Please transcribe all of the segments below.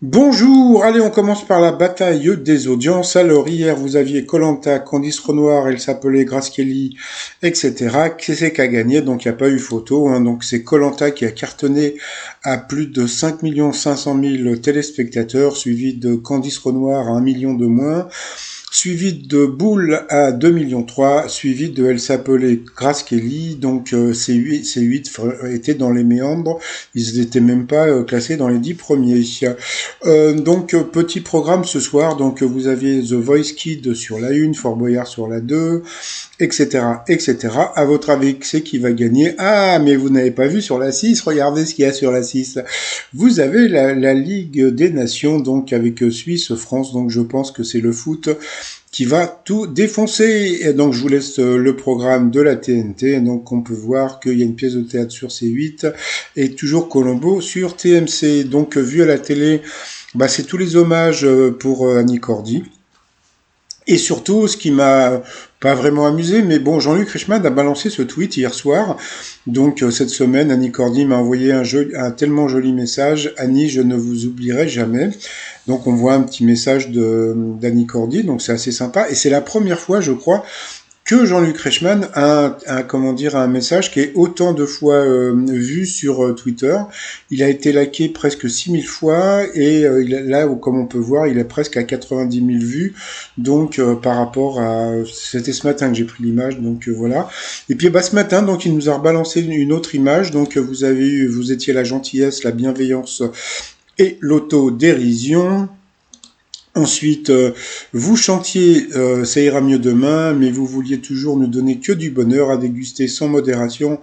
Bonjour, allez, on commence par la bataille des audiences. Alors, hier, vous aviez koh Candice Renoir, elle s'appelait Grace Kelly, etc. Qui c'est qui a gagné? Donc, il n'y a pas eu photo, hein. Donc, c'est koh qui a cartonné à plus de 5 500 000 téléspectateurs, suivi de Candice Renoir à 1 million de moins, suivi de Boule à 2 millions 3, suivi de Elle s'appelait Grace Kelly. Donc ces huit étaient dans les méandres, ils n'étaient même pas classés dans les 10 premiers. Donc petit programme ce soir, donc vous aviez The Voice Kid sur la 1, Fort Boyard sur la 2, etc., etc. À votre avis, c'est qui va gagner? Ah, mais vous n'avez pas vu sur la 6, regardez ce qu'il y a sur la 6. Vous avez la Ligue des Nations, donc avec Suisse, France, donc je pense que c'est le foot qui va tout défoncer. Et donc je vous laisse le programme de la TNT. Donc on peut voir qu'il y a une pièce de théâtre sur C8 et toujours Colombo sur TMC. Donc vu à la télé, bah, c'est tous les hommages pour Annie Cordy. Et surtout, ce qui m'a pas vraiment amusé, mais bon, Jean-Luc Reichmann a balancé ce tweet hier soir. Donc cette semaine, Annie Cordy m'a envoyé un tellement joli message. Annie, je ne vous oublierai jamais. Donc on voit un petit message d'Annie Cordy, donc c'est assez sympa. Et c'est la première fois, je crois, que Jean-Luc Reichmann a un message qui est autant de fois vu sur Twitter. Il a été liké presque 6000 fois et là, comme on peut voir, il est presque à 90 000 vues. Donc par rapport à... C'était ce matin que j'ai pris l'image, donc voilà. Et puis bah, ce matin, donc il nous a rebalancé une autre image. Donc vous étiez la gentillesse, la bienveillance et l'autodérision. Ensuite, vous chantiez Ça ira mieux demain, mais vous vouliez toujours ne donner que du bonheur à déguster sans modération.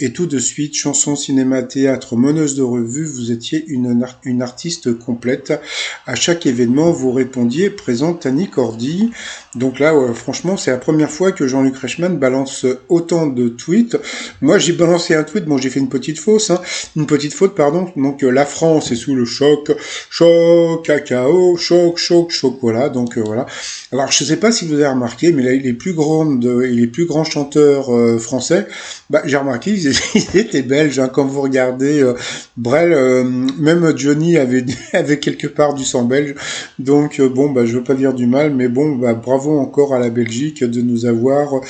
Et tout de suite, chanson, cinéma, théâtre, meneuse de revue, vous étiez une artiste complète. À chaque événement, vous répondiez présente Annie Cordy. Donc là, franchement, c'est la première fois que Jean-Luc Reichmann balance autant de tweets. Moi, j'ai balancé un tweet, bon, j'ai fait une petite faute, pardon. Donc la France est sous le choc, choc, cacao, choc, chocolat. Donc voilà. Alors, je ne sais pas si vous avez remarqué, mais là, les plus grands chanteurs français, bah, j'ai remarqué, ils étaient belges, hein, quand vous regardez Brel, même Johnny avait quelque part du sang belge. Donc bon, bah, je veux pas dire du mal, mais bon, bah, bravo encore à la Belgique de nous avoir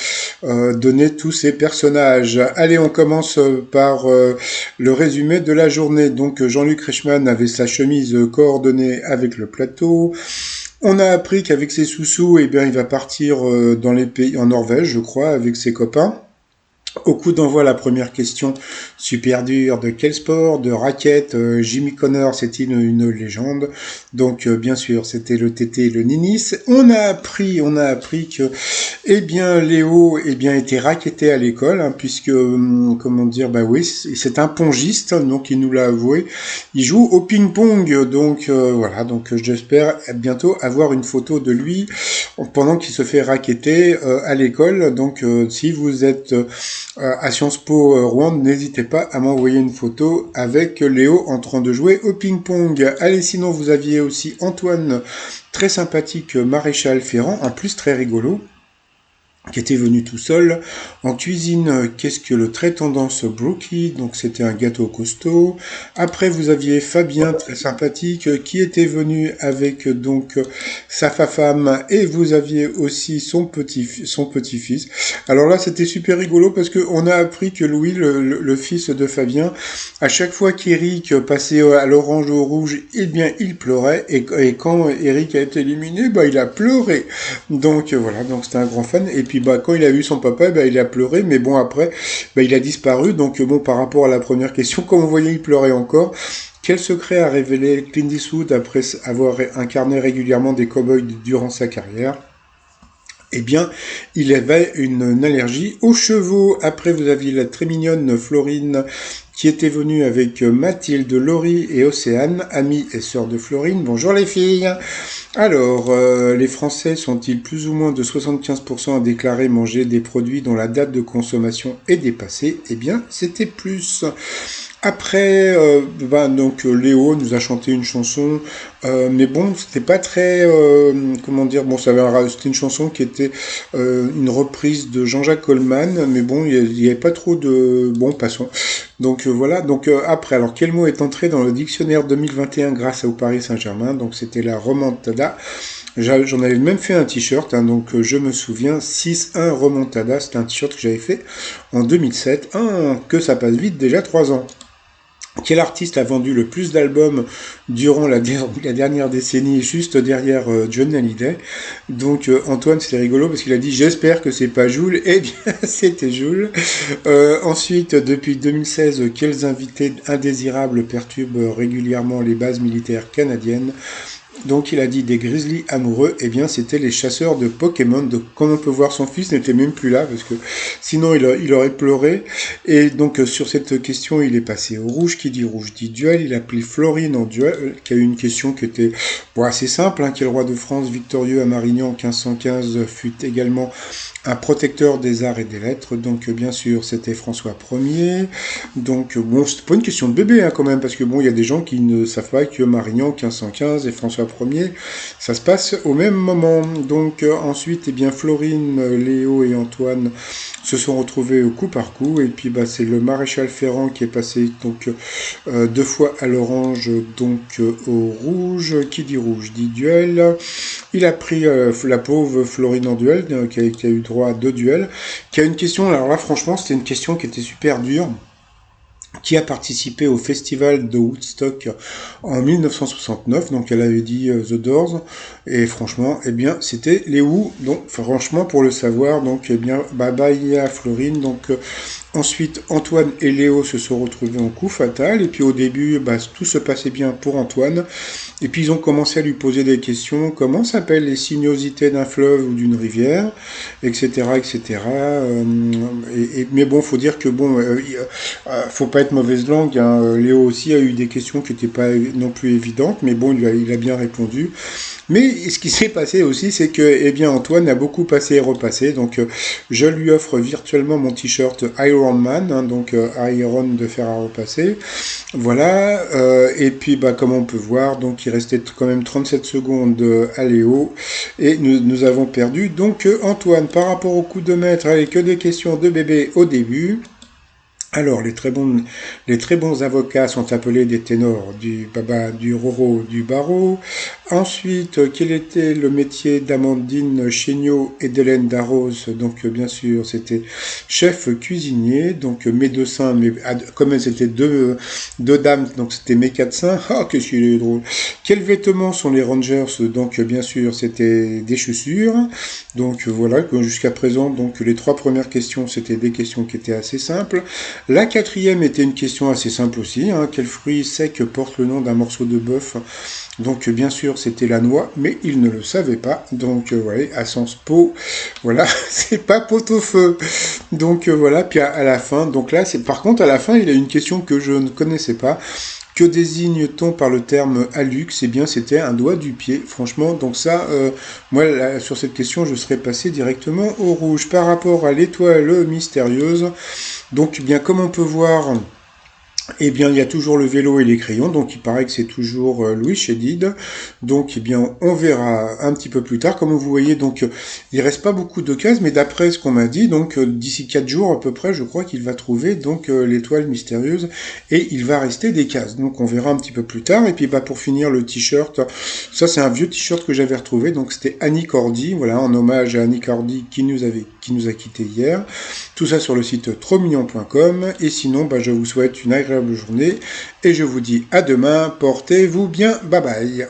donné tous ces personnages. Allez, on commence par le résumé de la journée. Donc Jean-Luc Reichmann avait sa chemise coordonnée avec le plateau. On a appris qu'avec ses sous-sous, eh bien, il va partir dans les pays, en Norvège, je crois, avec ses copains. Au coup d'envoi, la première question super dure. De quel sport? De raquette? Jimmy Connor, c'est une légende. Donc, bien sûr, c'était le TT et le Ninis. On a appris que, eh bien, Léo, eh bien, était raquetté à l'école, hein, puisque, comment dire, bah oui, c'est un pongiste, donc il nous l'a avoué. Il joue au ping-pong, donc voilà. Donc, j'espère bientôt avoir une photo de lui pendant qu'il se fait raqueter à l'école. Donc, si vous êtes à Sciences Po Rouen, n'hésitez pas à m'envoyer une photo avec Léo en train de jouer au ping-pong. Allez, sinon vous aviez aussi Antoine, très sympathique, maréchal Ferrand, en plus très rigolo, qui était venu tout seul. En cuisine, qu'est-ce que le très tendance Brookie, donc c'était un gâteau costaud. Après, vous aviez Fabien, très sympathique, qui était venu avec donc sa femme, et vous aviez aussi son petit-fils. Alors là, c'était super rigolo parce que on a appris que Louis, le fils de Fabien, à chaque fois qu'Éric passait à l'orange au rouge, eh bien, il pleurait, et quand Éric a été éliminé, bah, il a pleuré. Donc voilà, donc c'était un grand fan. Et puis bah quand il a vu son papa, bah il a pleuré, mais bon après, bah il a disparu. Donc bon, par rapport à la première question, comme on voyait, il pleurait encore. Quel secret a révélé Clint Eastwood après avoir incarné régulièrement des cow-boys durant sa carrière? Eh bien, il avait une allergie aux chevaux. Après, vous aviez la très mignonne Florine qui était venue avec Mathilde, Laurie et Océane, amie et sœur de Florine. Bonjour les filles. Alors, les Français sont-ils plus ou moins de 75% à déclarer manger des produits dont la date de consommation est dépassée? Eh bien, c'était plus. Après, donc Léo nous a chanté une chanson, mais bon, c'était pas très, comment dire, bon, c'était une chanson qui était une reprise de Jean-Jacques Goldman, mais bon, il y avait pas trop de, bon, passons. Donc voilà, donc après, alors quel mot est entré dans le dictionnaire 2021 grâce au Paris Saint-Germain? Donc c'était la remontada. J'en avais même fait un t-shirt, hein, donc je me souviens, 6-1 remontada, c'était un t-shirt que j'avais fait en 2007. Que ça passe vite, déjà 3 ans. Quel artiste a vendu le plus d'albums durant la dernière décennie, juste derrière John Hallyday? Donc Antoine, c'était rigolo parce qu'il a dit j'espère que c'est pas Jul. Eh bien, c'était Jul. Ensuite, depuis 2016, quels invités indésirables perturbent régulièrement les bases militaires canadiennes? Donc il a dit des grizzlies amoureux, eh bien c'était les chasseurs de Pokémon. Donc comme on peut voir, son fils n'était même plus là parce que sinon il aurait pleuré. Et donc sur cette question, il est passé au rouge. Qui dit rouge dit duel. Il a pris Florine en duel, qui a eu une question qui était assez simple. Quel roi de France victorieux à Marignan en 1515 fut également un protecteur des arts et des lettres? Donc bien sûr c'était François Ier. Donc bon, c'est pas une question de bébé quand même, parce que bon, il y a des gens qui ne savent pas que Marignan 1515 et François Ier, ça se passe au même moment. Donc ensuite, eh bien Florine, Léo et Antoine se sont retrouvés au coup par coup, et puis c'est le maréchal Ferrand qui est passé donc 2 fois à l'orange, donc au rouge. Qui dit rouge dit duel. Il a pris la pauvre Florine en duel, qui a eu droit à 2 duels, qui a une question. Alors là, franchement, c'était une question qui était super dure. Qui a participé au festival de Woodstock en 1969, donc elle avait dit The Doors, et franchement, eh bien, c'était les Who, donc franchement, pour le savoir, donc, eh bien, bye bye à Florine, donc, ensuite, Antoine et Léo se sont retrouvés en coup fatal, et puis au début, tout se passait bien pour Antoine, et puis ils ont commencé à lui poser des questions, comment s'appellent les sinuosités d'un fleuve ou d'une rivière, etc., etc., mais bon, faut dire que bon, faut pas être mauvaise langue, hein. Léo aussi a eu des questions qui n'étaient pas non plus évidentes, mais bon, il a bien répondu. Mais ce qui s'est passé aussi, c'est que, eh bien, Antoine a beaucoup passé et repassé. Donc, je lui offre virtuellement mon t-shirt Iron Man, donc Iron de fer à repasser. Voilà. Et puis, comme on peut voir, donc il restait quand même 37 secondes à Léo, et nous avons perdu. Donc, Antoine, par rapport au coup de maître, allez, que des questions de bébé au début. Alors, les très bons avocats sont appelés des ténors, du baba, du roro, du barreau. Ensuite, quel était le métier d'Amandine Chéniaud et d'Hélène Darroze? Donc, bien sûr, c'était chef cuisinier, donc médecin, mais comme elles étaient deux dames, donc c'était médecin. Ah, qu'est-ce qu'il est drôle. Quels vêtements sont les Rangers? Donc, bien sûr, c'était des chaussures. Donc, voilà, jusqu'à présent, donc les 3 premières questions, c'était des questions qui étaient assez simples. La 4e était une question assez simple aussi. Quel fruit sec porte le nom d'un morceau de bœuf? Donc bien sûr c'était la noix, mais il ne le savait pas. Donc voilà, à Sens Po, voilà, c'est pas pot-au-feu. Donc voilà, puis à la fin, donc là, par contre à la fin, il a une question que je ne connaissais pas. Que désigne-t-on par le terme hallux? Eh bien, c'était un doigt du pied. Franchement, donc ça, moi, là, sur cette question, je serais passé directement au rouge. Par rapport à l'étoile mystérieuse, donc, bien, comme on peut voir, eh bien, il y a toujours le vélo et les crayons, donc il paraît que c'est toujours Louis Chédid. Donc, eh bien, on verra un petit peu plus tard. Comme vous voyez, donc, il reste pas beaucoup de cases, mais d'après ce qu'on m'a dit, donc, d'ici 4 jours à peu près, je crois qu'il va trouver donc l'étoile mystérieuse et il va rester des cases. Donc, on verra un petit peu plus tard. Et puis, pour finir, le t-shirt, ça, c'est un vieux t-shirt que j'avais retrouvé. Donc, c'était Annie Cordy, voilà, en hommage à Annie Cordy qui nous a quitté hier. Tout ça sur le site trotsmignon.com. Et sinon, je vous souhaite une agréable journée et je vous dis à demain, portez-vous bien, bye bye.